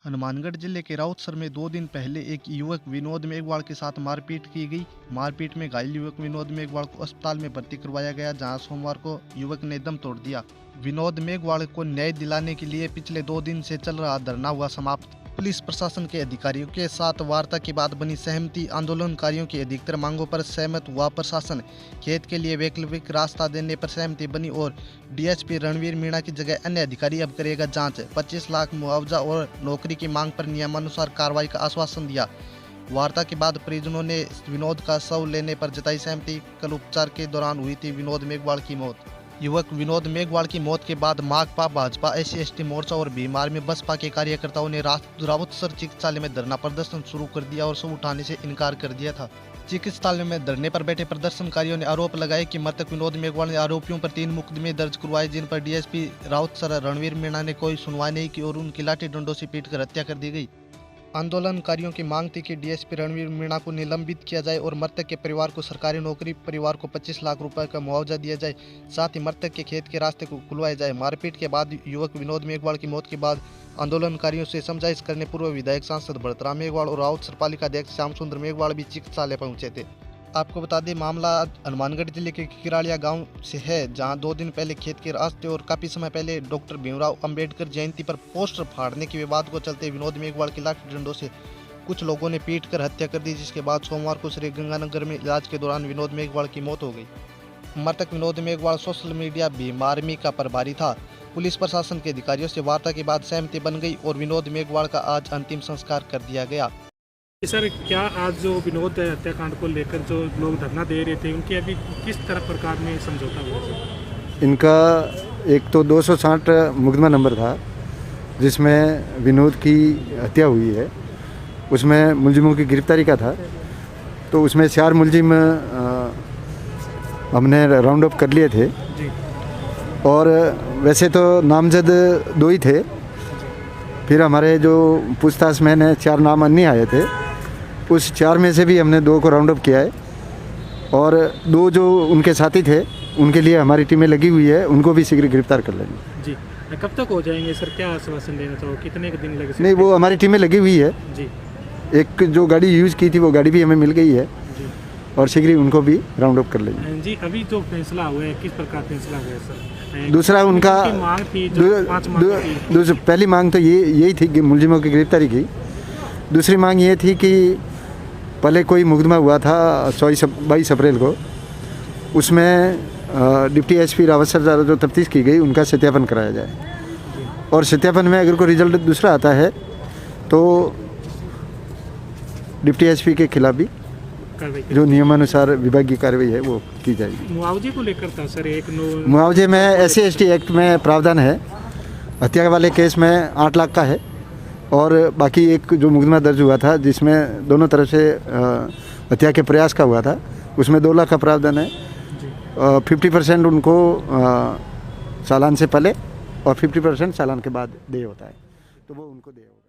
हनुमानगढ़ जिले के राउतसर में 2 दिन पहले एक युवक विनोद मेघवाल के साथ मारपीट की गई। मारपीट में घायल युवक विनोद मेघवाल को अस्पताल में भर्ती करवाया गया, जहां सोमवार को युवक ने दम तोड़ दिया। विनोद मेघवाल को न्याय दिलाने के लिए पिछले 2 दिन से चल रहा धरना हुआ समाप्त। पुलिस प्रशासन के अधिकारियों के साथ वार्ता के बाद बनी सहमति। आंदोलनकारियों की अधिकतर मांगों पर सहमत हुआ प्रशासन। खेत के लिए वैकल्पिक रास्ता देने पर सहमति बनी और डीएसपी रणवीर मीणा की जगह अन्य अधिकारी अब करेगा जांच। 25 लाख मुआवजा और नौकरी की मांग पर नियमानुसार कार्रवाई का आश्वासन दिया। वार्ता के बाद परिजनों ने विनोद का शव लेने पर जताई सहमति। कल उपचार के दौरान हुई थी विनोद मेघवाल की मौत। युवक विनोद मेघवाल की मौत के बाद माकपा, भाजपा, SC/ST मोर्चा और भीम आर्मी बसपा के कार्यकर्ताओं ने राउतसर चिकित्सालय में धरना प्रदर्शन शुरू कर दिया और शव उठाने से इनकार कर दिया था। चिकित्सालय में धरने पर बैठे प्रदर्शनकारियों ने आरोप लगाए कि मृतक विनोद मेघवाल ने आरोपियों पर 3 मुकदमे दर्ज करवाए, जिन पर डीएसपी राउतसर रणवीर मीणा ने कोई सुनवाई नहीं की और उनकी लाठी डंडों से पीटकर हत्या कर दी गई। आंदोलनकारियों की मांग थी कि डीएसपी रणवीर मीणा को निलंबित किया जाए और मृतक के परिवार को सरकारी नौकरी, परिवार को 25 लाख रुपए का मुआवजा दिया जाए, साथ ही मृतक के खेत के रास्ते को खुलवाया जाए। मारपीट के बाद युवक विनोद मेघवाल की मौत के बाद आंदोलनकारियों से समझाइश करने पूर्व विधायक सांसद भरतराम मेघवाल और राउतसर पालिका अध्यक्ष श्याम सुंदर मेघवाल भी चिकित्सालय पहुंचे थे। आपको बता दें, मामला हनुमानगढ़ जिले के किराड़िया गांव से है, जहां 2 दिन पहले खेत के रास्ते और काफी समय पहले डॉक्टर भीमराव अंबेडकर जयंती पर पोस्टर फाड़ने के विवाद को चलते विनोद मेघवाल की लाठी डंडों से कुछ लोगों ने पीट कर हत्या कर दी, जिसके बाद सोमवार को श्री गंगानगर में इलाज के दौरान विनोद मेघवाल की मौत हो गई। मृतक Vinod Meghwal social media Bhim army का प्रभारी था। पुलिस प्रशासन के अधिकारियों से वार्ता के बाद सहमति बन गई और विनोद मेघवाल का आज अंतिम संस्कार कर दिया गया। सर, क्या आज जो विनोद हत्याकांड को लेकर जो लोग धरना दे रहे थे, उनकी अभी किस तरह प्रकार में समझौता हुआ? इनका एक तो 260 मुकदमा नंबर था जिसमें विनोद की हत्या हुई है, उसमें मुलजिमों की गिरफ्तारी का था। तो उसमें 4 मुलजिम हमने राउंड अप कर लिए थे जी। और वैसे तो नामजद 2 ही थे, फिर हमारे जो पूछताछ में 4 नाम अन्य आए थे, उस 4 में से भी हमने 2 को राउंड अप किया है और 2 जो उनके साथी थे उनके लिए हमारी टीमें लगी हुई है, उनको भी शीघ्र गिरफ्तार कर लेंगे। जी, कब तक हो जाएंगे सर? क्या आश्वासन देना चाहो, कितने दिन लगे? नहीं, वो हमारी टीमें लगी हुई है जी। एक जो गाड़ी यूज़ की थी वो गाड़ी भी हमें मिल गई है जी। और शीघ्र ही उनको भी राउंड अप कर लेंगे। जी, अभी जो फैसला हुआ है, किस प्रकार फैसला हुआ है सर? दूसरा उनका मांग थी, जो 5 मांग थी। पहली मांग तो यही थी कि मुलजिमों की गिरफ्तारी की। दूसरी मांग ये थी कि पहले कोई मुकदमा हुआ था 22 अप्रैल को, उसमें डिप्टी एसपी रावतसर द्वारा जो तफ्तीश की गई उनका सत्यापन कराया जाए और सत्यापन में अगर कोई रिजल्ट दूसरा आता है तो डिप्टी एसपी के खिलाफ भी जो नियमानुसार विभागीय कार्रवाई है वो की जाएगी। मुआवजे को लेकर था सर, मुआवजे में SC/ST एक्ट में प्रावधान है। हत्या वाले केस में 8 लाख का है और बाकी एक जो मुकदमा दर्ज हुआ था जिसमें दोनों तरफ से हत्या के प्रयास का हुआ था, उसमें 2 लाख का प्रावधान है। 50% उनको चालान से पहले और 50% चालान के बाद देय होता है, तो वो उनको देय होगा।